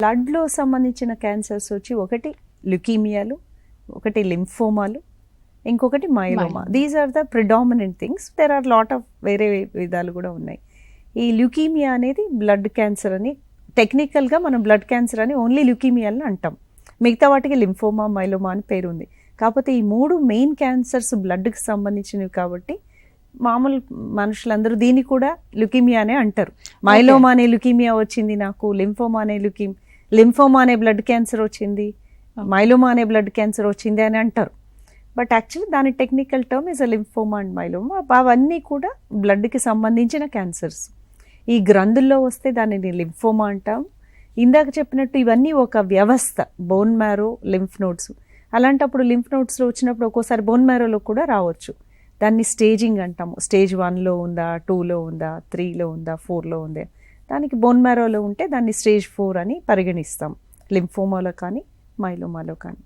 బ్లడ్లో సంబంధించిన క్యాన్సర్స్ వచ్చి ఒకటి ల్యుకీమియాలు, ఒకటి లింఫోమాలు, ఇంకొకటి myeloma. These are the predominant things. There are lot of వేరే విధాలు కూడా ఉన్నాయి. ఈ ల్యుకీమియా అనేది బ్లడ్ క్యాన్సర్ అని, టెక్నికల్గా మనం బ్లడ్ క్యాన్సర్ అని ఓన్లీ ల్యుకీమియాలని అంటాం. మిగతా వాటికి లింఫోమా, మైలోమా అని పేరు ఉంది. కాకపోతే ఈ 3 మెయిన్ క్యాన్సర్స్ బ్లడ్కి సంబంధించినవి కాబట్టి మామూలు మనుషులందరూ దీన్ని కూడా ల్యుకీమియా అనే అంటారు. మైలోమా అనే ల్యుకీమియా వచ్చింది నాకు, లింఫోమా అనే బ్లడ్ క్యాన్సర్ వచ్చింది, మైలోమా అనే బ్లడ్ క్యాన్సర్ వచ్చింది అని అంటారు. బట్ యాక్చువల్లీ దాని technical term is a lymphoma and myeloma. అవన్నీ కూడా బ్లడ్కి సంబంధించిన క్యాన్సర్స్. ఈ గ్రంథుల్లో వస్తే దానిని లింఫోమా అంటాం. ఇందాక చెప్పినట్టు ఇవన్నీ ఒక వ్యవస్థ, బోన్ మ్యారో, లింఫ్ నోడ్స్. అలాంటప్పుడు లింఫ్ నోడ్స్లో వచ్చినప్పుడు ఒక్కోసారి బోన్ మ్యారోలో కూడా రావచ్చు. దాన్ని స్టేజింగ్ అంటాము. స్టేజ్ 1లో ఉందా, 2లో ఉందా, 3లో ఉందా, 4లో ఉందా. దానికి బోన్ మ్యారోలో ఉంటే దాన్ని స్టేజ్ 4 అని పరిగణిస్తాం, లింఫోమాలో కానీ మైలోమాలో కానీ.